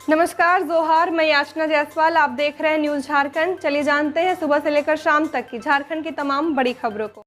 नमस्कार, जोहार। मैं याचना जायसवाल, आप देख रहे हैं न्यूज झारखंड। चलिए जानते हैं सुबह से लेकर शाम तक की झारखंड की तमाम बड़ी खबरों को।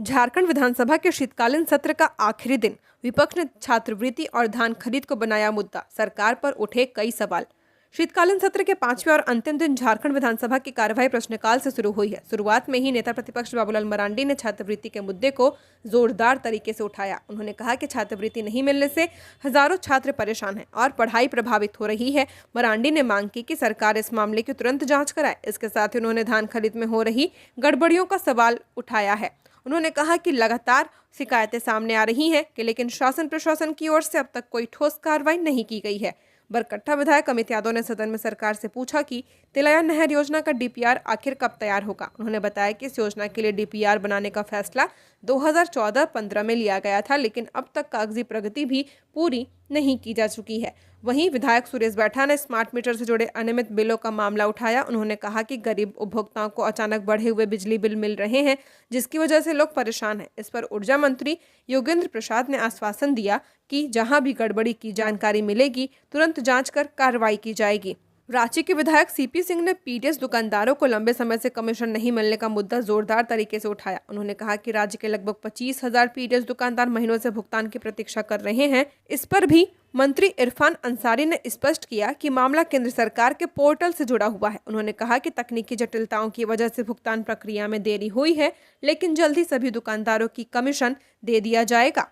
झारखंड विधानसभा के शीतकालीन सत्र का आखिरी दिन विपक्ष ने छात्रवृत्ति और धान खरीद को बनाया मुद्दा। सरकार पर उठे कई सवाल। शीतकालीन सत्र के 5वें और अंतिम दिन झारखंड विधानसभा की कार्यवाही प्रश्नकाल से शुरू हुई है। शुरुआत में ही नेता प्रतिपक्ष बाबूलाल मरांडी ने छात्रवृत्ति के मुद्दे को जोरदार तरीके से उठाया। उन्होंने कहा कि छात्रवृत्ति नहीं मिलने से हजारों छात्र परेशान हैं और पढ़ाई प्रभावित हो रही है। मरांडी ने मांग की कि सरकार इस मामले की तुरंत जांच कराए। इसके साथ ही उन्होंने धान खरीद में हो रही गड़बड़ियों का सवाल उठाया है। उन्होंने कहा कि लगातार शिकायतें सामने आ रही हैं कि लेकिन शासन प्रशासन की ओर से अब तक कोई ठोस कार्रवाई नहीं की गई है। बरकट्टा विधायक अमित यादव ने सदन में सरकार से पूछा कि तिलैया नहर योजना का डीपीआर आखिर कब तैयार होगा। उन्होंने बताया कि इस योजना के लिए डीपीआर बनाने का फैसला 2014-15 में लिया गया था, लेकिन अब तक कागजी प्रगति भी पूरी नहीं की जा चुकी है। वहीं विधायक सुरेश बैठा ने स्मार्ट मीटर से जुड़े अनियमित बिलों का मामला उठाया। उन्होंने कहा कि गरीब उपभोक्ताओं को अचानक बढ़े हुए बिजली बिल मिल रहे हैं, जिसकी वजह से लोग परेशान हैं। इस पर ऊर्जा मंत्री योगेंद्र प्रसाद ने आश्वासन दिया कि जहां भी गड़बड़ी की जानकारी मिलेगी तुरंत जांच कर कार्रवाई की जाएगी। रांची के विधायक सीपी सिंह ने पीडीएस दुकानदारों को लंबे समय से कमीशन नहीं मिलने का मुद्दा जोरदार तरीके से उठाया। उन्होंने कहा कि राज्य के लगभग 25,000 पीडीएस दुकानदार महीनों से भुगतान की प्रतीक्षा कर रहे हैं। इस पर भी मंत्री इरफान अंसारी ने स्पष्ट किया कि मामला केंद्र सरकार के पोर्टल से जुड़ा हुआ है। उन्होंने कहा कि तकनीकी जटिलताओं की वजह से भुगतान प्रक्रिया में देरी हुई है, लेकिन जल्द ही सभी दुकानदारों की कमीशन दे दिया जाएगा।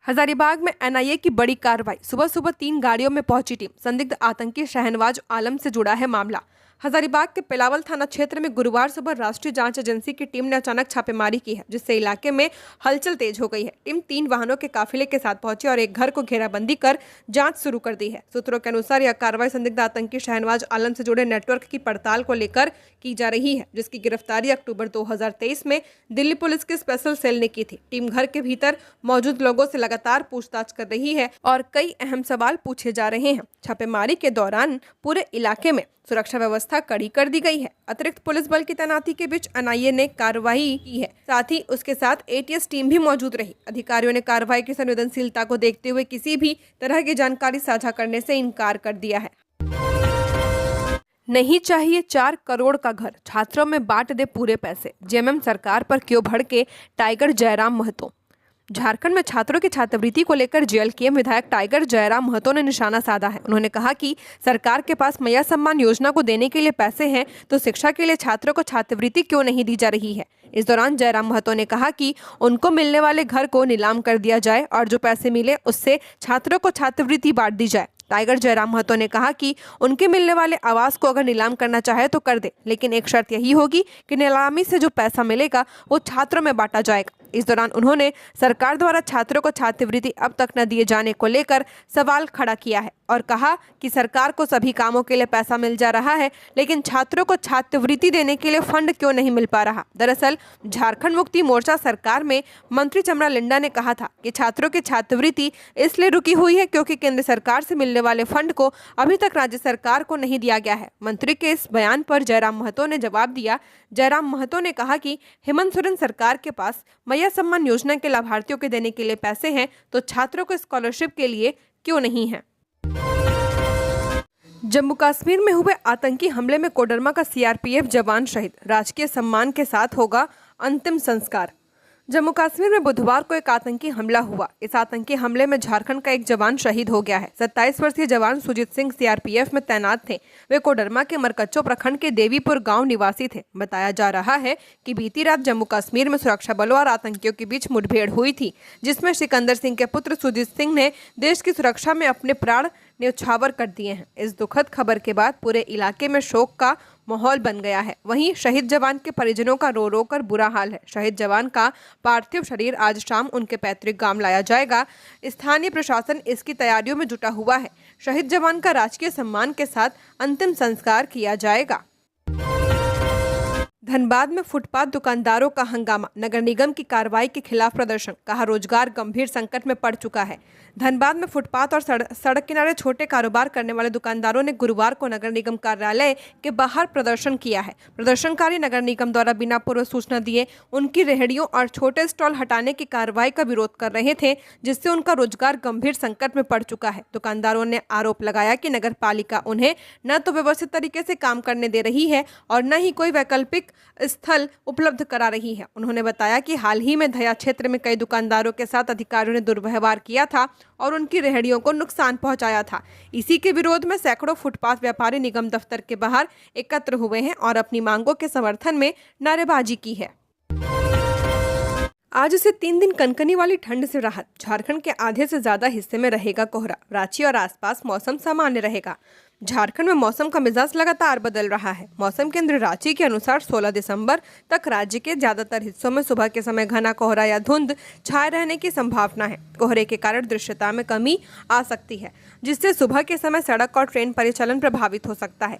हजारीबाग में एनआईए की बड़ी कार्रवाई। सुबह सुबह 3 गाड़ियों में पहुंची टीम। संदिग्ध आतंकी शहनवाज आलम से जुड़ा है मामला। हजारीबाग के पेलावल थाना क्षेत्र में गुरुवार सुबह राष्ट्रीय जांच एजेंसी की टीम ने अचानक छापेमारी की है, जिससे इलाके में हलचल तेज हो गई है। टीम 3 वाहनों के काफिले के साथ पहुंची और एक घर को घेराबंदी कर जांच शुरू कर दी है। सूत्रों के अनुसार यह कार्रवाई संदिग्ध आतंकी शहनवाज आलम से जुड़े नेटवर्क की पड़ताल को लेकर की जा रही है, जिसकी गिरफ्तारी अक्टूबर 2023 में दिल्ली पुलिस के स्पेशल सेल ने की थी। टीम घर के भीतर मौजूद लोगों से लगातार पूछताछ कर रही है और कई अहम सवाल पूछे जा रहे हैं। छापेमारी के दौरान पूरे इलाके में सुरक्षा व्यवस्था कड़ी कर दी गई है। अतिरिक्त पुलिस बल की तैनाती के बीच एनआईए ने कार्रवाई की है। साथ ही उसके साथ एटीएस टीम भी मौजूद रही। अधिकारियों ने कार्रवाई की संवेदनशीलता को देखते हुए किसी भी तरह की जानकारी साझा करने से इनकार कर दिया है। नहीं चाहिए 4 करोड़ का घर, छात्रों में बांट दे पूरे पैसे। जेएमएम सरकार पर क्यों भड़के टाइगर जयराम महतो। झारखंड में छात्रों की छात्रवृत्ति को लेकर जेएलकेएम विधायक टाइगर जयराम महतो ने निशाना साधा है। उन्होंने कहा कि सरकार के पास मैया सम्मान योजना को देने के लिए पैसे हैं, तो शिक्षा के लिए छात्रों को छात्रवृत्ति क्यों नहीं दी जा रही है। इस दौरान जयराम महतो ने कहा कि उनको मिलने वाले घर को नीलाम कर दिया जाए और जो पैसे मिले उससे छात्रों को छात्रवृत्ति बांट दी जाए। टाइगर जयराम महतो ने कहा कि उनके मिलने वाले आवास को अगर नीलाम करना चाहे तो कर दे, लेकिन एक शर्त यही होगी कि नीलामी से जो पैसा मिलेगा वो छात्रों में बांटा जाएगा। इस दौरान उन्होंने सरकार द्वारा छात्रों को छात्रवृत्ति अब तक न दिए जाने को लेकर सवाल खड़ा किया है और कहा कि सरकार को सभी कामों के लिए पैसा मिल जा रहा है, लेकिन छात्रों को छात्रवृत्ति देने के लिए फंड क्यों नहीं मिल पा रहा। दरअसल झारखंड मुक्ति मोर्चा सरकार में मंत्री चमरा लिंडा ने कहा था कि छात्रों की छात्रवृत्ति इसलिए रुकी हुई है क्योंकि केंद्र सरकार से मिलने वाले फंड को अभी तक राज्य सरकार को नहीं दिया गया है। मंत्री के इस बयान पर जयराम महतो ने जवाब दिया। जयराम महतो ने कहा कि हेमंत सोरेन सरकार के पास मैया सम्मान योजना के लाभार्थियों के देने के लिए पैसे हैं, तो छात्रों को स्कॉलरशिप के लिए क्यों नहीं है। जम्मू कश्मीर में हुए आतंकी हमले में कोडरमा का सीआरपीएफ जवान शहीद। राजकीय सम्मान के साथ होगा अंतिम संस्कार। जम्मू कश्मीर में बुधवार को एक आतंकी हमला हुआ। इस आतंकी हमले में झारखंड का एक जवान शहीद हो गया है। 27 वर्षीय जवान सुजीत सिंह सीआरपीएफ में तैनात थे। वे कोडरमा के मरकच्चो प्रखंड के देवीपुर गांव निवासी थे। बताया जा रहा है कि बीती रात जम्मू कश्मीर में सुरक्षा बलों और आतंकियों के बीच मुठभेड़ हुई थी, जिसमें सिकंदर सिंह के पुत्र सुजीत सिंह ने देश की सुरक्षा में अपने प्राण न्यौछावर कर दिए हैं। इस दुखद खबर के बाद पूरे इलाके में शोक का माहौल बन गया है। वहीं शहीद जवान के परिजनों का रो रो कर बुरा हाल है। शहीद जवान का पार्थिव शरीर आज शाम उनके पैतृक गांव लाया जाएगा। स्थानीय प्रशासन इसकी तैयारियों में जुटा हुआ है। शहीद जवान का राजकीय सम्मान के साथ अंतिम संस्कार किया जाएगा। धनबाद में फुटपाथ दुकानदारों का हंगामा। नगर निगम की कार्रवाई के खिलाफ प्रदर्शन। कहा रोजगार गंभीर संकट में पड़ चुका है। धनबाद में फुटपाथ और सड़क किनारे छोटे कारोबार करने वाले दुकानदारों ने गुरुवार को नगर निगम कार्यालय के बाहर प्रदर्शन किया है। प्रदर्शनकारी नगर निगम द्वारा बिना पूर्व सूचना दिए उनकी रेहड़ियों और छोटे स्टॉल हटाने की कार्रवाई का विरोध कर रहे थे, जिससे उनका रोजगार गंभीर संकट में पड़ चुका है। दुकानदारों ने आरोप लगाया कि नगर पालिका उन्हें न तो व्यवस्थित तरीके से काम करने दे रही है और न ही कोई वैकल्पिक स्थल उपलब्ध करा रही है। उन्होंने बताया कि हाल ही में धया क्षेत्र में कई दुकानदारों के साथ अधिकारियों ने दुर्व्यवहार किया था और उनकी रेहड़ियों को नुकसान पहुंचाया था। इसी के विरोध में सैकड़ों फुटपाथ व्यापारी निगम दफ्तर के बाहर एकत्र हुए हैं और अपनी मांगों के समर्थन में नारेबाजी की है। आज से 3 दिन कनकनी वाली ठंड से राहत। झारखंड के आधे से ज्यादा हिस्से में रहेगा कोहरा। रांची और आसपास मौसम सामान्य रहेगा। झारखंड में मौसम का मिजाज लगातार बदल रहा है। मौसम केंद्र रांची के अनुसार 16 दिसंबर तक राज्य के ज्यादातर हिस्सों में सुबह के समय घना कोहरा या धुंध छाए रहने की संभावना है। कोहरे के कारण दृश्यता में कमी आ सकती है, जिससे सुबह के समय सड़क और ट्रेन परिचालन प्रभावित हो सकता है।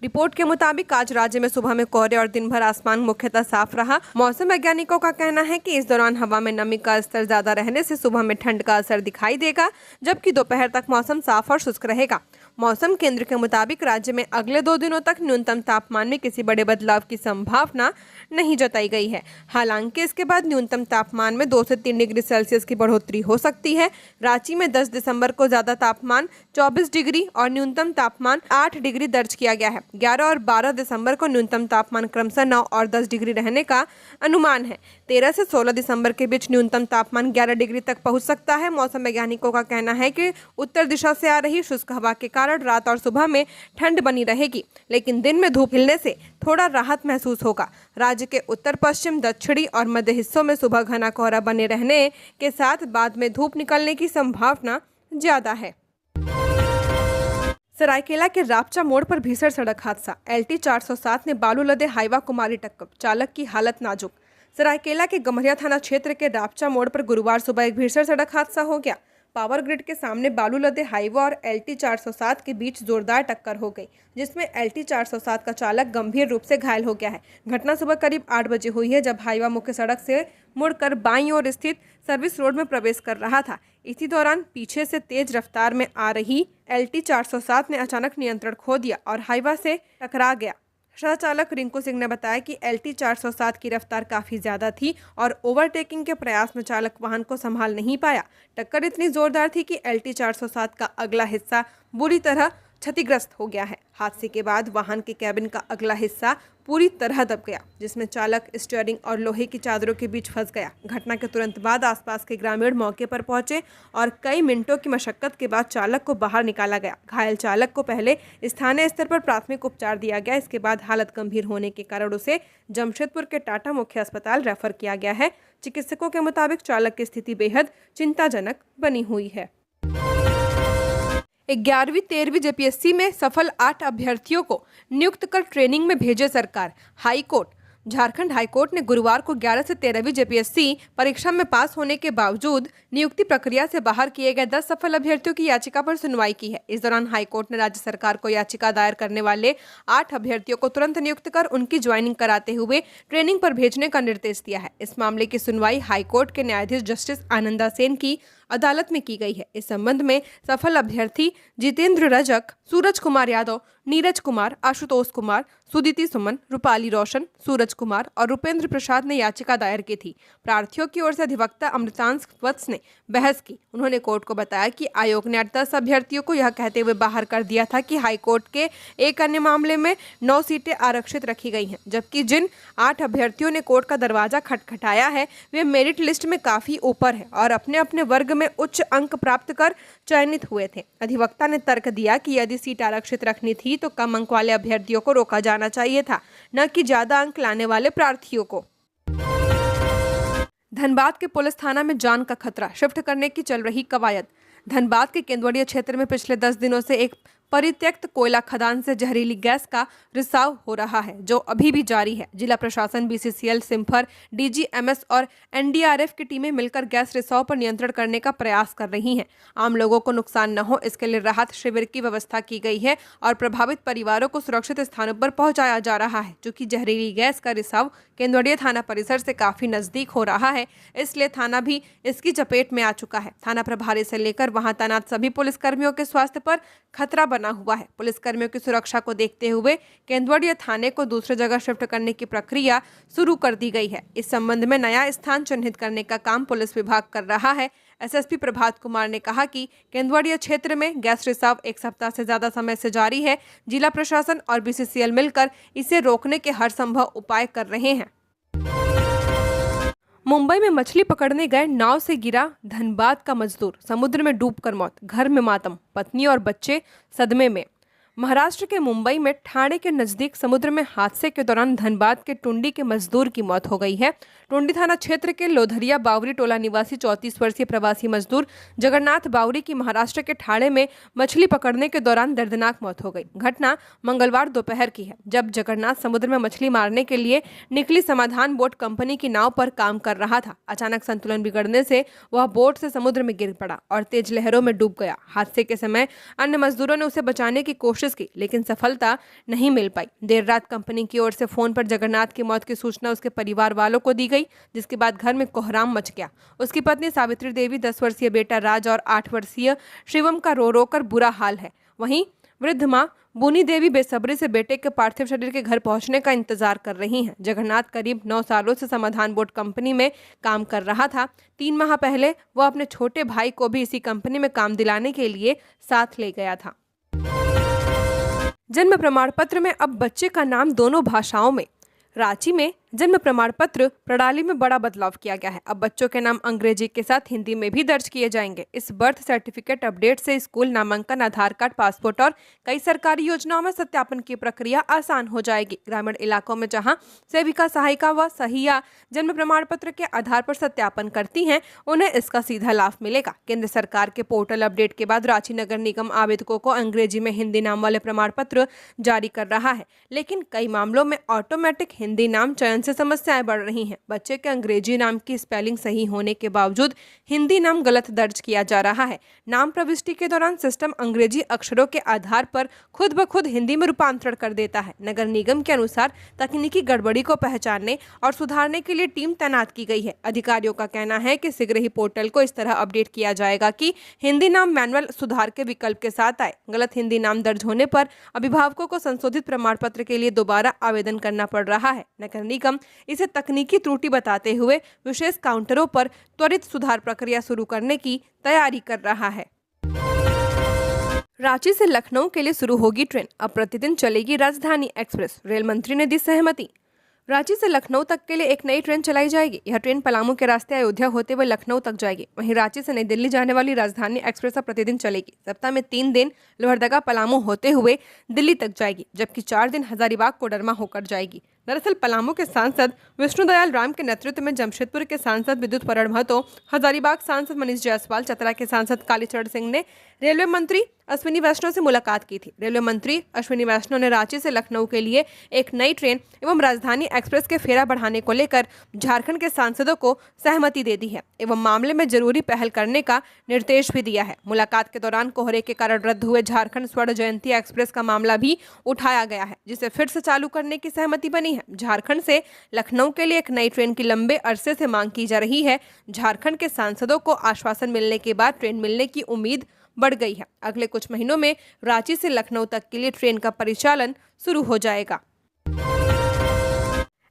रिपोर्ट के मुताबिक आज राज्य में सुबह में कोहरे और दिन भर आसमान मुख्यतः साफ रहा। मौसम वैज्ञानिकों का कहना है कि इस दौरान हवा में नमी का स्तर ज्यादा रहने से सुबह में ठंड का असर दिखाई देगा, जबकि दोपहर तक मौसम साफ और शुष्क रहेगा। मौसम केंद्र के मुताबिक राज्य में अगले 2 दिनों तक न्यूनतम तापमान में किसी बड़े बदलाव की संभावना नहीं जताई गई है। हालांकि इसके बाद न्यूनतम तापमान में 2 से 3 डिग्री सेल्सियस की बढ़ोतरी हो सकती है। रांची में 10 दिसंबर को ज्यादा तापमान 24 डिग्री और न्यूनतम तापमान 8 डिग्री दर्ज किया गया है। 11 और 12 दिसंबर को न्यूनतम तापमान क्रमशः 9 और 10 डिग्री रहने का अनुमान है। 13 से 16 दिसंबर के बीच न्यूनतम तापमान 11 डिग्री तक पहुंच सकता है। मौसम वैज्ञानिकों का कहना है कि उत्तर दिशा से आ रही शुष्क हवा के कारण रात और सुबह में ठंड बनी रहेगी, लेकिन दिन में धूप खिलने से थोड़ा राहत महसूस होगा। राज्य के उत्तर पश्चिम, दक्षिणी और मध्य हिस्सों में सुबह घना कोहरा बने रहने के साथ बाद में धूप निकलने की संभावना ज्यादा है। सरायकेला के रापचा मोड़ पर भीषण सड़क हादसा। LT 407 ने बालू लदे हाईवा को मारी टक्कर। चालक की हालत नाजुक। सरायकेला के गम्हरिया थाना क्षेत्र के रापचा मोड़ पर गुरुवार सुबह एक भीषण सड़क हादसा हो गया। पावर ग्रिड के सामने बालू लदे हाईवा और LT 407 के बीच जोरदार टक्कर हो गई, जिसमें LT 407 का चालक गंभीर रूप से घायल हो गया है। घटना सुबह करीब 8 बजे हुई है, जब हाईवा मुख्य सड़क से मुड़कर बाईं ओर स्थित सर्विस रोड में प्रवेश कर रहा था। इसी दौरान पीछे से तेज रफ्तार में आ रही LT 407 ने अचानक नियंत्रण खो दिया और हाईवा से टकरा गया। सह चालक रिंकू सिंह ने बताया कि LT 407 की रफ्तार काफ़ी ज़्यादा थी और ओवरटेकिंग के प्रयास में चालक वाहन को संभाल नहीं पाया। टक्कर इतनी जोरदार थी कि LT 407 का अगला हिस्सा बुरी तरह क्षतिग्रस्त हो गया है। हादसे के बाद वाहन के कैबिन का अगला हिस्सा पूरी तरह दब गया, जिसमें चालक स्टीयरिंग और लोहे की चादरों के बीच फंस गया। घटना के तुरंत बाद आसपास के ग्रामीण मौके पर पहुंचे और कई मिनटों की मशक्कत के बाद चालक को बाहर निकाला गया। घायल चालक को पहले स्थानीय स्तर पर प्राथमिक उपचार दिया गया। इसके बाद हालत गंभीर होने के कारण उसे जमशेदपुर के टाटा मुख्य अस्पताल रेफर किया गया है। चिकित्सकों के मुताबिक चालक की स्थिति बेहद चिंताजनक बनी हुई है। 11वीं 13वीं JPSC में सफल 8 अभ्यर्थियों को नियुक्त कर ट्रेनिंग में भेजे सरकार। हाईकोर्ट। झारखंड हाईकोर्ट ने गुरुवार को 11 से 13वीं JPSC परीक्षा में पास होने के बावजूद नियुक्ति प्रक्रिया से बाहर किए गए 10 सफल अभ्यर्थियों की याचिका पर सुनवाई की है। इस दौरान हाईकोर्ट ने राज्य सरकार को याचिका दायर करने वाले 8 अभ्यर्थियों को तुरंत नियुक्त कर उनकी ज्वाइनिंग कराते हुए ट्रेनिंग पर भेजने का निर्देश दिया है। इस मामले की सुनवाई हाईकोर्ट के न्यायाधीश जस्टिस आनंदा सेन की अदालत में की गई है। इस संबंध में सफल अभ्यर्थी जितेंद्र रजक, सूरज कुमार यादव, नीरज कुमार, आशुतोष कुमार, सुदीति सुमन, रूपाली रोशन, सूरज कुमार और रुपेंद्र प्रसाद ने याचिका दायर की थी। प्रार्थियों की ओर से अधिवक्ता अमृतांश वत्स ने बहस की। उन्होंने कोर्ट को बताया कि आयोग ने 10 अभ्यर्थियों को यह कहते हुए बाहर कर दिया था कि हाईकोर्ट के एक अन्य मामले में 9 सीटें आरक्षित रखी गई हैं, जबकि जिन 8 अभ्यर्थियों ने कोर्ट का दरवाजा खटखटाया है वे मेरिट लिस्ट में काफी ऊपर है और अपने अपने वर्ग में उच्च अंक प्राप्त कर चयनित हुए थे। अधिवक्ता ने तर्क दिया कि यदि सीट आरक्षित रखनी थी तो कम अंक वाले अभ्यर्थियों को रोका जाना चाहिए था, न कि ज्यादा अंक लाने वाले प्रार्थियों को। धनबाद के पुलिस थाना में जान का खतरा, शिफ्ट करने की चल रही कवायद। धनबाद के केंदुआड़िया क्षेत्र में पिछले 10 दिनों से एक परित्यक्त कोयला खदान से जहरीली गैस का रिसाव हो रहा है, जो अभी भी जारी है। जिला प्रशासन, बीसीसीएल, सिम्फर, डीजीएमएस और एनडीआरएफ की टीमें मिलकर गैस रिसाव पर नियंत्रण करने का प्रयास कर रही हैं। आम लोगों को नुकसान न हो, इसके लिए राहत शिविर की व्यवस्था की गई है और प्रभावित परिवारों को सुरक्षित स्थानों पर पहुंचाया जा रहा है। चूंकि जहरीली गैस का रिसाव केंदुड़िया थाना परिसर से काफी नजदीक हो रहा है, इसलिए थाना भी इसकी चपेट में आ चुका है। थाना प्रभारी से लेकर वहां तैनात सभी पुलिसकर्मियों के स्वास्थ्य पर खतरा बना हुआ है। पुलिसकर्मियों की सुरक्षा को देखते हुए केंदुड़िया थाने को दूसरी जगह शिफ्ट करने की प्रक्रिया शुरू कर दी गई है। इस संबंध में नया स्थान चिन्हित करने का काम पुलिस विभाग कर रहा है। एसएसपी प्रभात कुमार ने कहा कि केंदुड़िया क्षेत्र में गैस रिसाव एक सप्ताह से ज्यादा समय से जारी है। जिला प्रशासन और बीसीसीएल मिलकर इसे रोकने के हर संभव उपाय कर रहे हैं। मुंबई में मछली पकड़ने गए नाव से गिरा धनबाद का मजदूर, समुद्र में डूबकर मौत, घर में मातम, पत्नी और बच्चे सदमे में। महाराष्ट्र के मुंबई में ठाणे के नजदीक समुद्र में हादसे के दौरान धनबाद के टुंडी के मजदूर की मौत हो गई है। टुंडी थाना क्षेत्र के लोधरिया बावरी टोला निवासी 34 वर्षीय प्रवासी मजदूर जगन्नाथ बावरी की महाराष्ट्र के ठाणे में मछली पकड़ने के दौरान दर्दनाक मौत हो गई। घटना मंगलवार दोपहर की है, जब जगन्नाथ समुद्र में मछली मारने के लिए निकली समाधान बोट कंपनी की नाव पर काम कर रहा था। अचानक संतुलन बिगड़ने से वह बोट से समुद्र में गिर पड़ा और तेज लहरों में डूब गया। हादसे के समय अन्य मजदूरों ने उसे बचाने की कोशिश की, लेकिन सफलता नहीं मिल पाई। देर रात कंपनी की ओर से फोन पर जगन्नाथ की मौत की सूचना उसके परिवार वालों को दी गई, जिसके बाद घर में कोहराम मच गया। उसकी पत्नी सावित्री देवी, 10 वर्षीय बेटा राज और 8 वर्षीय शिवम का रो रो कर बुरा हाल है। वहीं वृद्ध मां बुनी देवी बेसब्री से बेटे के पार्थिव शरीर के घर पहुंचने का इंतजार कर रही हैं। जगन्नाथ करीब 9 सालों से समाधान बोट कंपनी में काम कर रहा था। 3 माह पहले वह अपने छोटे भाई को भी इसी कंपनी में काम दिलाने के लिए साथ ले गया था। जन्म प्रमाण पत्र में अब बच्चे का नाम दोनों भाषाओं में। रांची में जन्म प्रमाण पत्र प्रणाली में बड़ा बदलाव किया गया है। अब बच्चों के नाम अंग्रेजी के साथ हिंदी में भी दर्ज किए जाएंगे। इस बर्थ सर्टिफिकेट अपडेट से स्कूल नामांकन, आधार कार्ड, पासपोर्ट और कई सरकारी योजनाओं में सत्यापन की प्रक्रिया आसान हो जाएगी। ग्रामीण इलाकों में जहां सेविका, सहायिका व सहिया जन्म प्रमाण पत्र के आधार पर सत्यापन करती हैं, उन्हें इसका सीधा लाभ मिलेगा। केंद्र सरकार के पोर्टल अपडेट के बाद रांची नगर निगम आवेदकों को अंग्रेजी में हिंदी नाम वाले प्रमाण पत्र जारी कर रहा है, लेकिन कई मामलों में ऑटोमेटिक हिंदी नाम चयन से समस्याएं बढ़ रही हैं। बच्चे के अंग्रेजी नाम की स्पेलिंग सही होने के बावजूद हिंदी नाम गलत दर्ज किया जा रहा है। नाम प्रविष्टि के दौरान सिस्टम अंग्रेजी अक्षरों के आधार पर खुद ब खुद हिंदी में रूपांतरण कर देता है। नगर निगम के अनुसार तकनीकी गड़बड़ी को पहचानने और सुधारने के लिए टीम तैनात की गई है। अधिकारियों का कहना है कि शीघ्र ही पोर्टल को इस तरह अपडेट किया जाएगा कि हिंदी नाम मैनुअल सुधार के विकल्प के साथ आए। गलत हिंदी नाम दर्ज होने पर अभिभावकों को संशोधित प्रमाण पत्र के लिए दोबारा आवेदन करना पड़ रहा है। नगर निगम इसे तकनीकी त्रुटि बताते हुए विशेष काउंटरों पर त्वरित सुधार प्रक्रिया शुरू करने की तैयारी कर रहा है। रांची से लखनऊ के लिए शुरू होगी ट्रेन, अब प्रतिदिन चलेगी राजधानी एक्सप्रेस, रेल मंत्री ने दी सहमति। रांची से लखनऊ तक के लिए एक नई ट्रेन चलाई जाएगी। यह ट्रेन पलामू के रास्ते अयोध्या होते हुए लखनऊ तक जाएगी। वहीं रांची से नई दिल्ली जाने वाली राजधानी एक्सप्रेस अब प्रतिदिन चलेगी। सप्ताह में 3 दिन लोहरदगा पलामू होते हुए दिल्ली तक जाएगी, जबकि 4 दिन हजारीबाग कोडरमा होकर जाएगी। दरअसल पलामू के सांसद विष्णुदयाल राम के नेतृत्व में जमशेदपुर के सांसद विद्युत परण महतो, हजारीबाग सांसद मनीष जायसवाल, चतरा के सांसद कालीचरण सिंह ने रेलवे मंत्री अश्विनी वैष्णव से मुलाकात की थी। रेलवे मंत्री अश्विनी वैष्णव ने रांची से लखनऊ के लिए एक नई ट्रेन एवं राजधानी एक्सप्रेस के फेरा बढ़ाने को लेकर झारखंड के सांसदों को सहमति दे दी है एवं मामले में जरूरी पहल करने का निर्देश भी दिया है। मुलाकात के दौरान कोहरे के कारण रद्द हुए झारखंड स्वर्ण जयंती एक्सप्रेस का मामला भी उठाया गया है, जिसे फिर से चालू करने की सहमति बनी है। झारखंड से लखनऊ के लिए एक नई ट्रेन की लंबे अरसे से मांग की जा रही है। झारखंड के सांसदों को आश्वासन मिलने के बाद ट्रेन मिलने की उम्मीद बढ़ गई है। अगले कुछ महीनों में रांची से लखनऊ तक के लिए ट्रेन का परिचालन शुरू हो जाएगा।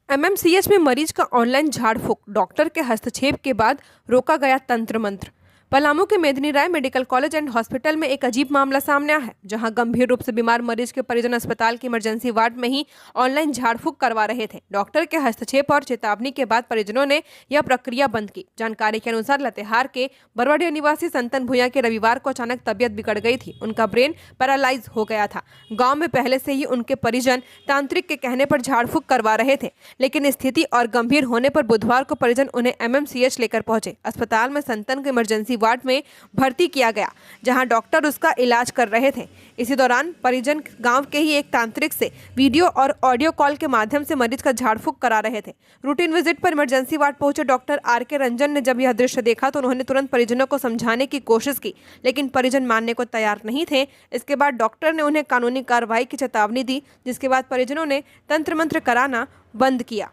एमएमसीएच में मरीज का ऑनलाइन झाड़ फूंक, डॉक्टर के हस्तक्षेप के बाद रोका गया तंत्र मंत्र। पलामू के मेदिनी राय मेडिकल कॉलेज एंड हॉस्पिटल में एक अजीब मामला सामने आया है, जहां गंभीर रूप से बीमार मरीज के परिजन अस्पताल की इमरजेंसी वार्ड में ही ऑनलाइन झाड़ फूंक करवा रहे थे। डॉक्टर के हस्तक्षेप और चेतावनी के बाद परिजनों ने यह प्रक्रिया बंद की। जानकारी के अनुसार लतेहार के बरवाडिया निवासी संतन भूया के रविवार को अचानक तबियत बिगड़ गई थी। उनका ब्रेन पैरालाइज हो गया था। गाँव में पहले से ही उनके परिजन तांत्रिक के कहने पर झाड़ फूंक करवा रहे थे, लेकिन स्थिति और गंभीर होने पर बुधवार को परिजन उन्हें एमएमसीएच लेकर पहुंचे। अस्पताल में संतन को इमरजेंसी वार्ड में भर्ती किया गया, जहां डॉक्टर उसका इलाज कर रहे थे। इसी दौरान परिजन गांव के ही एक तांत्रिक से वीडियो और ऑडियो कॉल के माध्यम से मरीज का झाड़ फूंक करा रहे थे। रूटीन विजिट पर इमरजेंसी वार्ड पहुंचे डॉक्टर आर.के. रंजन ने जब यह दृश्य देखा तो उन्होंने तुरंत परिजनों को समझाने की कोशिश की, लेकिन परिजन मानने को तैयार नहीं थे। इसके बाद डॉक्टर ने उन्हें कानूनी कार्रवाई की चेतावनी दी, जिसके बाद परिजनों ने तंत्र मंत्र कराना बंद किया।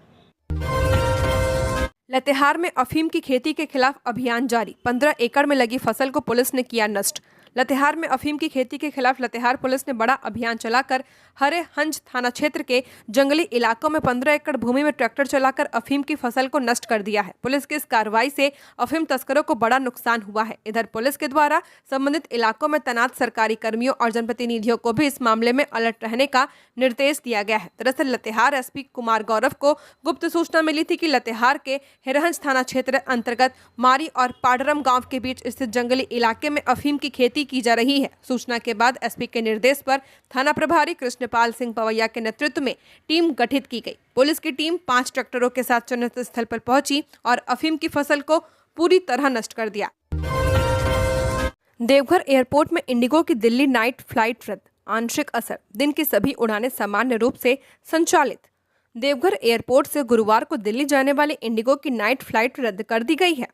लतेहार में अफीम की खेती के खिलाफ अभियान जारी, 15 एकड़ में लगी फसल को पुलिस ने किया नष्ट। लतेहार में अफीम की खेती के खिलाफ लतेहार पुलिस ने बड़ा अभियान चलाकर हरे हंज थाना क्षेत्र के जंगली इलाकों में 15 एकड़ भूमि में ट्रैक्टर चलाकर अफीम की फसल को नष्ट कर दिया है। पुलिस की इस कार्रवाई से अफीम तस्करों को बड़ा नुकसान हुआ है। इधर पुलिस के द्वारा संबंधित इलाकों में तैनात सरकारी कर्मियों और जनप्रतिनिधियों को भी इस मामले में अलर्ट रहने का निर्देश दिया गया है। दरअसल लतेहार एसपी कुमार गौरव को गुप्त सूचना मिली थी कि लतेहार के हिरहंज थाना क्षेत्र अंतर्गत मारी और पाडरम गांव के बीच स्थित जंगली इलाके में अफीम की खेती की जा रही है। सूचना के बाद एसपी के निर्देश पर थाना प्रभारी कृष्णपाल सिंह पवैया के नेतृत्व में टीम गठित की गई। पुलिस की टीम 5 ट्रैक्टरों के साथ चुनित स्थल पर पहुंची और अफीम की फसल को पूरी तरह नष्ट कर दिया। देवघर एयरपोर्ट में इंडिगो की दिल्ली नाइट फ्लाइट रद्द, आंशिक असर, दिन की सभी उड़ानें सामान्य रूप से संचालित। देवघर एयरपोर्ट से गुरुवार को दिल्ली जाने वाली इंडिगो की नाइट फ्लाइट रद्द कर दी गई है।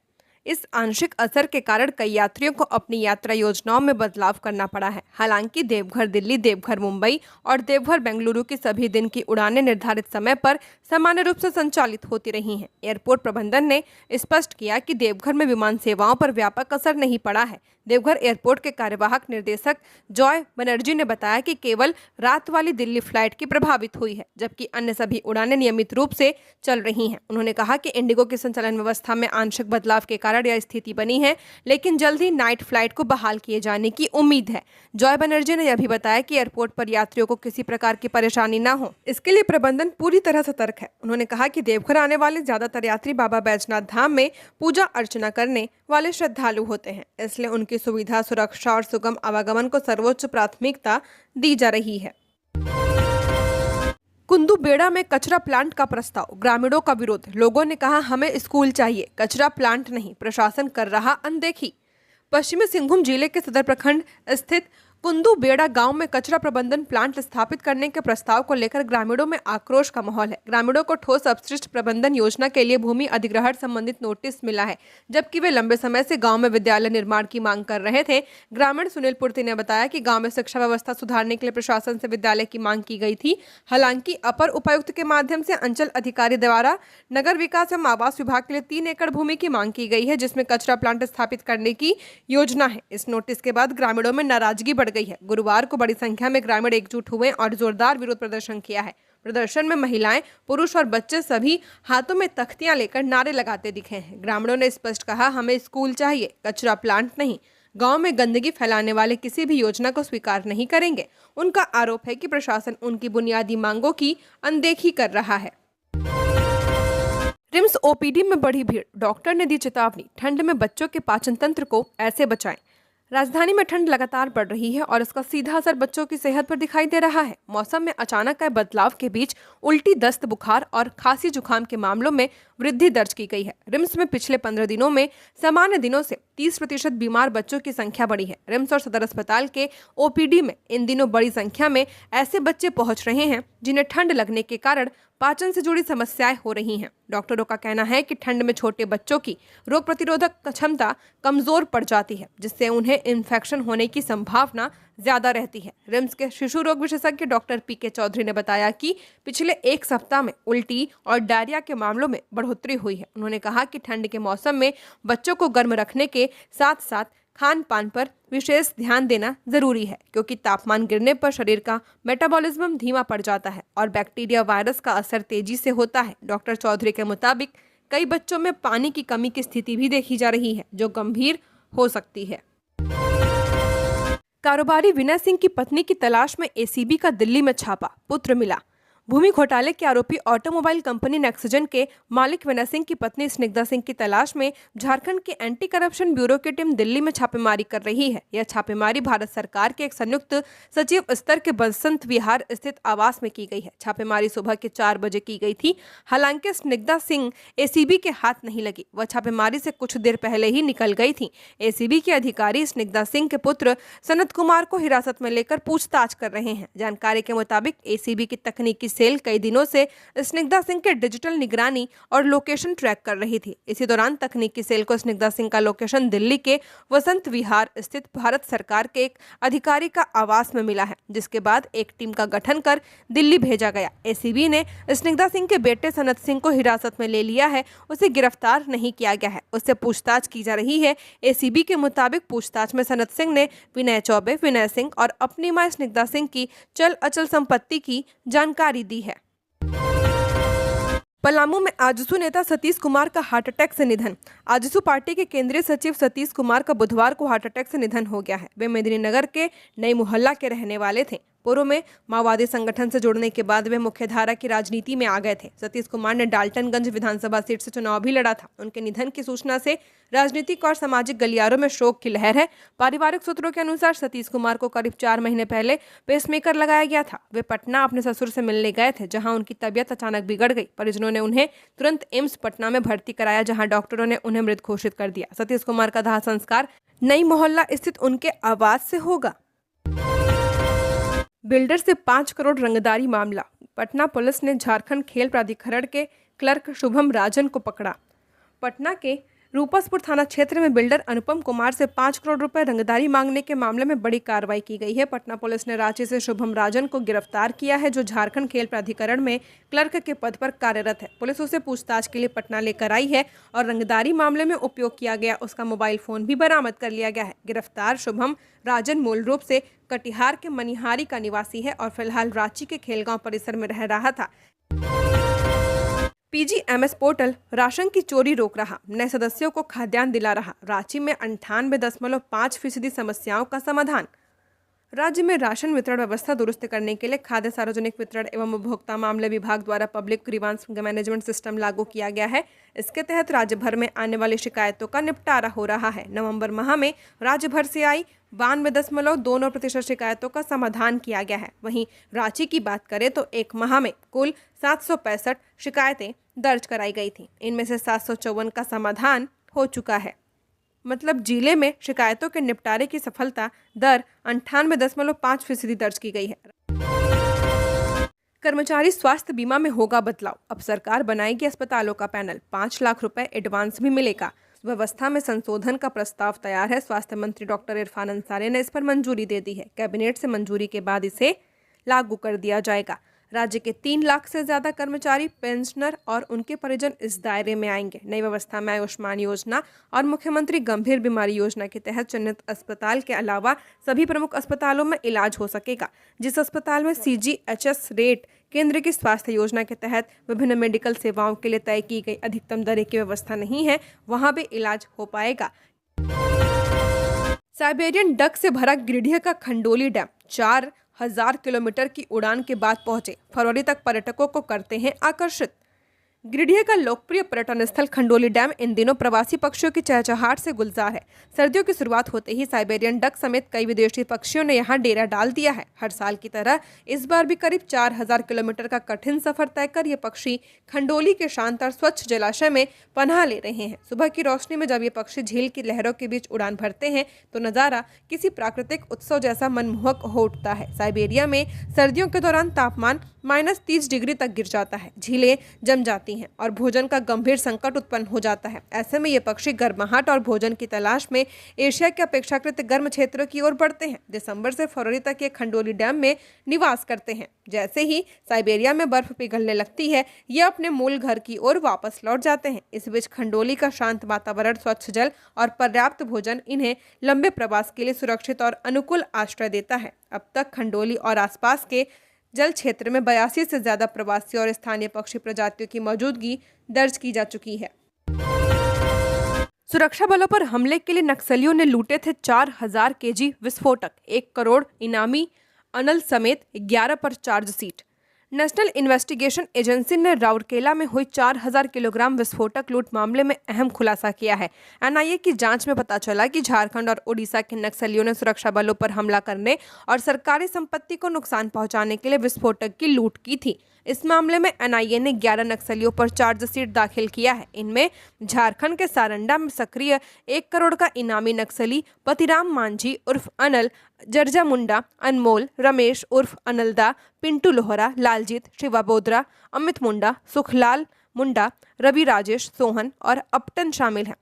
इस आंशिक असर के कारण कई यात्रियों को अपनी यात्रा योजनाओं में बदलाव करना पड़ा है। हालांकि देवघर दिल्ली, देवघर मुंबई और देवघर बेंगलुरु की सभी दिन की उड़ानें निर्धारित समय पर सामान्य रूप से संचालित होती रही हैं। एयरपोर्ट प्रबंधन ने स्पष्ट किया कि देवघर में विमान सेवाओं पर व्यापक असर नहीं पड़ा है। देवघर एयरपोर्ट के कार्यवाहक निर्देशक जॉय बनर्जी ने बताया कि केवल रात वाली दिल्ली फ्लाइट की प्रभावित हुई है, जबकि अन्य सभी उड़ानें नियमित रूप से चल रही हैं। उन्होंने कहा कि इंडिगो की संचालन व्यवस्था में आंशिक बदलाव के कारण यह स्थिति बनी है, लेकिन जल्द ही नाइट फ्लाइट को बहाल किए जाने की उम्मीद है। जॉय बनर्जी ने यह भी बताया कि एयरपोर्ट पर यात्रियों को किसी प्रकार की परेशानी न हो, इसके लिए प्रबंधन पूरी तरह सतर्क है। उन्होंने कहा कि देवघर आने वाले ज्यादातर यात्री बाबा बैजनाथ धाम में पूजा अर्चना करने वाले श्रद्धालु होते हैं, इसलिए उनकी सुविधा, सुरक्षा और सुगम आवागमन को सर्वोच्च प्राथमिकता दी जा रही है। कुंदू बेड़ा में कचरा प्लांट का प्रस्ताव, ग्रामीणों का विरोध, लोगों ने कहा हमें स्कूल चाहिए, कचरा प्लांट नहीं, प्रशासन कर रहा अनदेखी। पश्चिमी सिंहभूम जिले के सदर प्रखंड स्थित कुंदू बेड़ा गांव में कचरा प्रबंधन प्लांट स्थापित करने के प्रस्ताव को लेकर ग्रामीणों में आक्रोश का माहौल है। ग्रामीणों को ठोस अपशिष्ट प्रबंधन योजना के लिए भूमि अधिग्रहण संबंधित नोटिस मिला है, जबकि वे लंबे समय से गांव में विद्यालय निर्माण की मांग कर रहे थे। ग्रामीण सुनील पुर्ति ने बताया कि गांव में शिक्षा व्यवस्था सुधारने के लिए प्रशासन से विद्यालय की मांग की गई थी। हालांकि अपर उपायुक्त के माध्यम से अंचल अधिकारी द्वारा नगर विकास एवं आवास विभाग के लिए 3 एकड़ भूमि की मांग की गई है, जिसमें कचरा प्लांट स्थापित करने की योजना है। इस नोटिस के बाद ग्रामीणों में नाराजगी बढ़ गई है। गुरुवार को बड़ी संख्या में ग्रामीण एकजुट हुए और जोरदार विरोध प्रदर्शन किया है। प्रदर्शन में महिलाएं, पुरुष और बच्चे सभी हाथों में तख्तियां लेकर नारे लगाते दिखे हैं। ग्रामीणों ने स्पष्ट कहा, हमें स्कूल चाहिए, कचरा प्लांट नहीं। गांव में गंदगी फैलाने वाले किसी भी योजना को स्वीकार नहीं करेंगे। उनका आरोप है कि प्रशासन उनकी बुनियादी मांगों की अनदेखी कर रहा है। रिम्स ओपीडी में बढ़ी भीड़, डॉक्टर ने दी चेतावनी, ठंड में बच्चों के पाचन तंत्र को ऐसे बचाएं। राजधानी में ठंड लगातार बढ़ रही है और इसका सीधा असर बच्चों की सेहत पर दिखाई दे रहा है। मौसम में अचानक आए बदलाव के बीच उल्टी, दस्त, बुखार और खांसी जुकाम के मामलों में वृद्धि दर्ज की गई है। रिम्स में पिछले 15 दिनों में सामान्य दिनों से 30% बीमार बच्चों की संख्या बढ़ी है। रिम्स और सदर अस्पताल के ओपीडी में इन दिनों बड़ी संख्या में ऐसे बच्चे पहुंच रहे हैं जिन्हें ठंड लगने के कारण पाचन से जुड़ी समस्याएं हो रही हैं। डॉक्टरों का कहना है कि ठंड में छोटे बच्चों की रोग प्रतिरोधक क्षमता कमजोर पड़ जाती है, जिससे उन्हें इन्फेक्शन होने की संभावना ज्यादा रहती है। रिम्स के शिशु रोग विशेषज्ञ डॉक्टर पी.के. चौधरी ने बताया कि पिछले 1 सप्ताह में उल्टी और डायरिया के मामलों में बढ़ोतरी हुई है। उन्होंने कहा कि ठंड के मौसम में बच्चों को गर्म रखने के साथ साथ खान पान पर विशेष ध्यान देना जरूरी है, क्योंकि तापमान गिरने पर शरीर का मेटाबॉलिज्म धीमा पड़ जाता है और बैक्टीरिया, वायरस का असर तेजी से होता है। डॉक्टर चौधरी के मुताबिक कई बच्चों में पानी की कमी की स्थिति भी देखी जा रही है, जो गंभीर हो सकती है। कारोबारी विनय सिंह की पत्नी की तलाश में एसीबी का दिल्ली में छापा, पुत्र मिला। भूमि घोटाले के आरोपी ऑटोमोबाइल कंपनी नेक्सोजन के मालिक विनय सिंह की पत्नी स्निग्धा सिंह की तलाश में झारखंड की एंटी करप्शन ब्यूरो की टीम दिल्ली में छापेमारी कर रही है। यह छापेमारी भारत सरकार के एक संयुक्त सचिव स्तर के बसंत विहार स्थित आवास में की गई है। छापेमारी सुबह के 4 बजे की गई थी। हालांकि स्निग्धा सिंह एसीबी के हाथ नहीं लगी, वह छापेमारी से कुछ देर पहले ही निकल गई थी। एसीबी के अधिकारी स्निग्धा सिंह के पुत्र सनत कुमार को हिरासत में लेकर पूछताछ कर रहे हैं। जानकारी के मुताबिक एसीबी की तकनीकी सेल कई दिनों से स्निग्धा सिंह के डिजिटल निगरानी और लोकेशन ट्रैक कर रही थी। इसी दौरान तकनीकी सेल को स्निग्धा सिंह का लोकेशन दिल्ली के वसंत विहार स्थित भारत सरकार के एक अधिकारी का आवास में मिला है, जिसके बाद एक टीम का गठन कर दिल्ली भेजा गया। एसीबी ने स्निग्धा सिंह के बेटे सनत सिंह को हिरासत में ले लिया है। उसे गिरफ्तार नहीं किया गया है, उससे पूछताछ की जा रही है। एसीबी के मुताबिक पूछताछ में सनत सिंह ने विनय चौबे, विनय सिंह और अपनी मां स्निग्धा सिंह की चल अचल संपत्ति की जानकारी दी है। पलामू में आजसू नेता सतीश कुमार का हार्ट अटैक से निधन। आजसू पार्टी के केंद्रीय सचिव सतीश कुमार का बुधवार को हार्ट अटैक से निधन हो गया है। वे मेदिनीनगर के नई मोहल्ला के रहने वाले थे। पूर्व में माओवादी संगठन से जुड़ने के बाद वे मुख्यधारा की राजनीति में आ गए थे। सतीश कुमार ने डाल्टनगंज विधानसभा सीट से चुनाव भी लड़ा था। उनके निधन की सूचना से राजनीतिक और सामाजिक गलियारों में शोक की लहर है। पारिवारिक सूत्रों के अनुसार सतीश कुमार को करीब 4 महीने पहले पेसमेकर लगाया गया था। वे पटना अपने ससुर से मिलने गए थे, जहां उनकी तबीयत अचानक बिगड़ गई। परिजनों ने उन्हें तुरंत एम्स पटना में भर्ती कराया, जहां डॉक्टरों ने उन्हें मृत घोषित कर दिया। सतीश कुमार का दाह संस्कार नई मोहल्ला स्थित उनके आवास से होगा। बिल्डर से 5 करोड़ रंगदारी मामला। पटना पुलिस ने झारखंड खेल प्राधिकरण के क्लर्क शुभम राजन को पकड़ा। पटना के रूपसपुर थाना क्षेत्र में बिल्डर अनुपम कुमार से 5 करोड़ रुपए रंगदारी मांगने के मामले में बड़ी कार्रवाई की गई है। पटना पुलिस ने रांची से शुभम राजन को गिरफ्तार किया है, जो झारखंड खेल प्राधिकरण में क्लर्क के पद पर कार्यरत है। पुलिस उसे पूछताछ के लिए पटना लेकर आई है और रंगदारी मामले में उपयोग किया गया उसका मोबाइल फोन भी बरामद कर लिया गया है। गिरफ्तार शुभम राजन मूल रूप से कटिहार के मनिहारी का निवासी है और फिलहाल रांची के खेलगांव परिसर में रह रहा था। पीजीएमएस पोर्टल राशन की चोरी रोक रहा, नए सदस्यों को खाद्यान्न दिला रहा। रांची में 98.5% समस्याओं का समाधान। राज्य में राशन वितरण व्यवस्था दुरुस्त करने के लिए खाद्य सार्वजनिक वितरण एवं उपभोक्ता मामले विभाग द्वारा पब्लिक ग्रीवांस मैनेजमेंट सिस्टम लागू किया गया है। इसके तहत राज्य भर में आने वाली शिकायतों का निपटारा हो रहा है। नवंबर माह में राज्य भर से आई 92.29% शिकायतों का समाधान किया गया है। वहीं रांची की बात करें तो एक माह में कुल 765 शिकायतें दर्ज कराई गई थी। इनमें से 754 का समाधान हो चुका है। मतलब जिले में शिकायतों के निपटारे की सफलता दर 98.5% दर्ज की गई है। कर्मचारी स्वास्थ्य बीमा में होगा बदलाव। अब सरकार बनाएगी अस्पतालों का पैनल। 5 लाख रुपए एडवांस भी मिलेगा। व्यवस्था में संशोधन का प्रस्ताव तैयार है। स्वास्थ्य मंत्री डॉक्टर इरफान अंसारी ने इस पर मंजूरी दे दी है। कैबिनेट से मंजूरी के बाद इसे लागू कर दिया जाएगा। राज्य के 3 लाख से ज्यादा कर्मचारी, पेंशनर और उनके परिजन इस दायरे में आएंगे। नई व्यवस्था में आयुष्मान योजना और मुख्यमंत्री गंभीर बीमारी योजना के तहत चिन्हित अस्पताल के अलावा सभी प्रमुख अस्पतालों में इलाज हो सकेगा। जिस अस्पताल में CGHS रेट केंद्र की स्वास्थ्य योजना के तहत विभिन्न मेडिकल सेवाओं के लिए तय की गई अधिकतम दरें की व्यवस्था नहीं है, वहां भी इलाज हो पाएगा। साइबेरियन डक से भरा गिरिडीह का खंडोली डैम 4000 किलोमीटर की उड़ान के बाद पहुंचे। फरवरी तक पर्यटकों को करते हैं आकर्षित। गिरिडीह का लोकप्रिय पर्यटन स्थल खंडोली डैम इन दिनों प्रवासी पक्षियों की चहचहाट से गुलजार है। सर्दियों की शुरुआत होते ही साइबेरियन डक समेत कई विदेशी पक्षियों ने यहां डेरा डाल दिया है। हर साल की तरह इस बार भी करीब 4000 किलोमीटर का कठिन सफर तय कर ये पक्षी खंडोली के शांत और स्वच्छ जलाशय में पनाह ले रहे हैं। सुबह की रोशनी में जब ये पक्षी झील की लहरों के बीच उड़ान भरते हैं तो नजारा किसी प्राकृतिक उत्सव जैसा मनमोहक हो उठता है। साइबेरिया में सर्दियों के दौरान तापमान -30 डिग्री तक गिर जाता है। झीलें जम जाती हैं और भोजन का गंभीर संकट उत्पन्न हो जाता है। ऐसे में ये पक्षी गर्माहट और भोजन की तलाश में एशिया के अपेक्षाकृत गर्म क्षेत्रों की ओर बढ़ते हैं। दिसंबर से फरवरी तक ये खंडोली डैम में निवास करते हैं। जैसे ही साइबेरिया में बर्फ पिघलने लगती है, ये अपने मूल घर की ओर वापस लौट जाते हैं। इस बीच खंडोली का शांत वातावरण, स्वच्छ जल और पर्याप्त भोजन इन्हें लंबे प्रवास के लिए सुरक्षित और अनुकूल आश्रय देता है। अब तक खंडोली और आसपास के जल क्षेत्र में 82 से ज्यादा प्रवासी और स्थानीय पक्षी प्रजातियों की मौजूदगी दर्ज की जा चुकी है। सुरक्षा बलों पर हमले के लिए नक्सलियों ने लूटे थे 4000 केजी विस्फोटक। 1 करोड़ इनामी अनल समेत 11 पर चार्जशीट। नेशनल इन्वेस्टिगेशन एजेंसी ने राउरकेला में हुई 4000 किलोग्राम विस्फोटक लूट मामले में अहम खुलासा किया है। एनआईए की जांच में पता चला कि झारखंड और ओडिशा के नक्सलियों ने सुरक्षा बलों पर हमला करने और सरकारी संपत्ति को नुकसान पहुंचाने के लिए विस्फोटक की लूट की थी। इस मामले में एनआईए ने 11 नक्सलियों पर चार्जशीट दाखिल किया है। इनमें झारखंड के सारंडा में सक्रिय 1 करोड़ का इनामी नक्सली पतिराम मांझी उर्फ अनल, जर्जा मुंडा, अनमोल, रमेश उर्फ अनलदा, पिंटू लोहरा, लालजीत, शिवा बोदरा, अमित मुंडा, सुखलाल मुंडा, रवि राजेश, सोहन और अपटन शामिल हैं।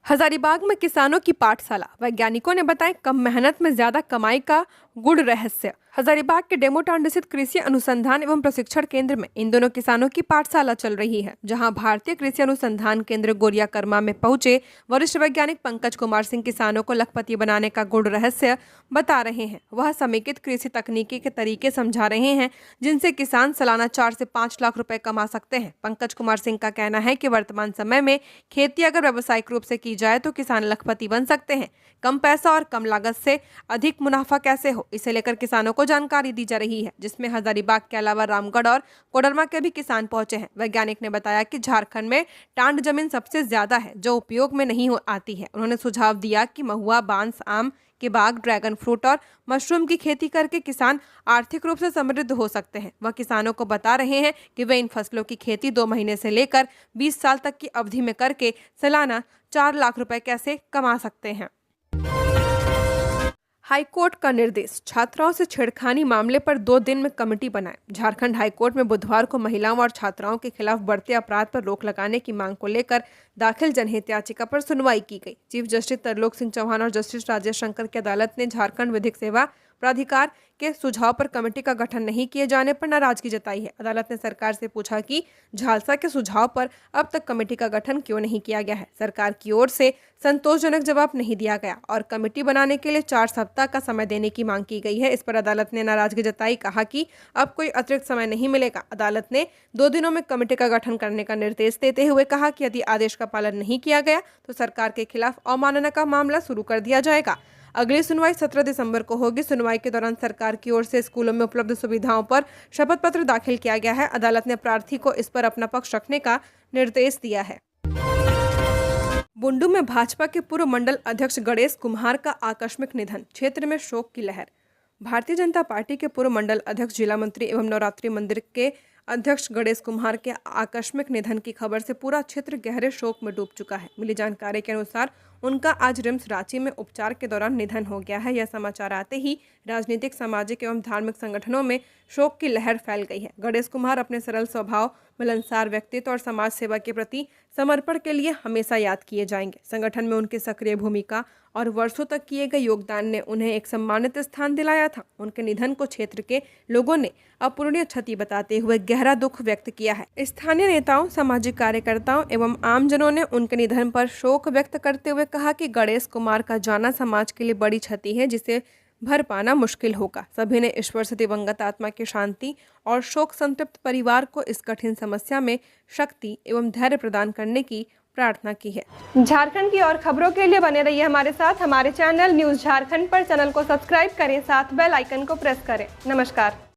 हजारीबाग में किसानों की पाठशाला, वैज्ञानिकों ने बताया कम मेहनत में ज्यादा कमाई का गुड़ रहस्य। हजारीबाग के डेमो टाउन स्थित कृषि अनुसंधान एवं प्रशिक्षण केंद्र में इन दोनों किसानों की पाठशाला चल रही है, जहां भारतीय कृषि अनुसंधान केंद्र गोरिया कर्मा में पहुंचे वरिष्ठ वैज्ञानिक पंकज कुमार सिंह किसानों को लखपति बनाने का गुड़ रहस्य बता रहे हैं। वह समेकित कृषि तकनीकी के तरीके समझा रहे हैं, जिनसे किसान सालाना 4 से 5 लाख रुपए कमा सकते हैं। पंकज कुमार सिंह का कहना है कि वर्तमान समय में खेती अगर व्यावसायिक रूप से की जाए तो किसान लखपति बन सकते हैं। कम पैसा और कम लागत से अधिक मुनाफा कैसे हो, इसे लेकर किसानों को जानकारी दी जा रही है, जिसमें हजारीबाग के अलावा रामगढ़ और कोडरमा के भी किसान पहुंचे हैं। वैज्ञानिक ने बताया कि झारखंड में टांड जमीन सबसे ज्यादा है जो उपयोग में नहीं आती है। उन्होंने सुझाव दिया कि महुआ, बांस, आम के बाग, ड्रैगन फ्रूट और मशरूम की खेती करके किसान आर्थिक रूप से समृद्ध हो सकते हैं। वह किसानों को बता रहे हैं कि वे इन फसलों की खेती 2 महीने से लेकर 20 साल तक की अवधि में करके सालाना 4 लाख रुपए कैसे कमा सकते हैं। हाईकोर्ट का निर्देश, छात्राओं से छेड़खानी मामले पर 2 दिन में कमेटी बनाए। झारखंड हाईकोर्ट में बुधवार को महिलाओं और छात्राओं के खिलाफ बढ़ते अपराध पर रोक लगाने की मांग को लेकर दाखिल जनहित याचिका पर सुनवाई की गई। चीफ जस्टिस तरलोक सिंह चौहान और जस्टिस राजेश शंकर की अदालत ने झारखंड विधिक सेवा प्राधिकार के सुझाव पर कमेटी का गठन नहीं किए जाने पर नाराजगी जताई है। अदालत ने सरकार से पूछा कि झालसा के सुझाव पर अब तक कमेटी का गठन क्यों नहीं किया गया है। सरकार की ओर से संतोषजनक जवाब नहीं दिया गया और कमेटी बनाने के लिए 4 सप्ताह का समय देने की मांग की गई है। इस पर अदालत ने नाराजगी जताई, कहा कि अब कोई अतिरिक्त समय नहीं मिलेगा। अदालत ने 2 दिनों में कमेटी का गठन करने का निर्देश देते हुए कहा कि यदि आदेश का पालन नहीं किया गया तो सरकार के खिलाफ अवमानना का मामला शुरू कर दिया जाएगा। अगली सुनवाई 17 दिसंबर को होगी। सुनवाई के दौरान सरकार की ओर से स्कूलों में उपलब्ध सुविधाओं पर शपथ पत्र दाखिल किया गया है। अदालत ने प्रार्थी को इस पर अपना पक्ष रखने का निर्देश दिया है। बुंडू में भाजपा के पूर्व मंडल अध्यक्ष गणेश कुम्हार का आकस्मिक निधन, क्षेत्र में शोक की लहर। भारतीय जनता पार्टी के पूर्व मंडल अध्यक्ष, जिला मंत्री एवं नवरात्रि मंदिर के अध्यक्ष गणेश कुम्हार के आकस्मिक निधन की खबर से पूरा क्षेत्र गहरे शोक में डूब चुका है। मिली जानकारी के अनुसार उनका आज रिम्स रांची में उपचार के दौरान निधन हो गया है। यह समाचार आते ही राजनीतिक, सामाजिक एवं धार्मिक संगठनों में शोक की लहर फैल गई है। गणेश कुम्हार अपने सरल स्वभाव, मिलनसार व्यक्तित्व और समाज सेवा के प्रति समर्पण के लिए हमेशा याद किए जाएंगे। संगठन में उनकी सक्रिय भूमिका और वर्षों तक किए गए योगदान ने उन्हें एक सम्मानित स्थान दिलाया था। उनके निधन को क्षेत्र के लोगों ने अपूरणीय क्षति बताते हुए गहरा दुख व्यक्त किया है। स्थानीय नेताओं, सामाजिक कार्यकर्ताओं एवं आमजनों ने उनके निधन पर शोक व्यक्त करते हुए कहा कि गणेश कुमार का जाना समाज के लिए बड़ी क्षति है, जिसे भर पाना मुश्किल होगा। सभी ने ईश्वर से दिवंगत आत्मा की शांति और शोक संतप्त परिवार को इस कठिन समस्या में शक्ति एवं धैर्य प्रदान करने की प्रार्थना की है। झारखंड की और खबरों के लिए बने रहिए हमारे साथ। हमारे चैनल न्यूज़ झारखंड पर चैनल को सब्सक्राइब करें, साथ बेल आइकन को प्रेस करें। नमस्कार।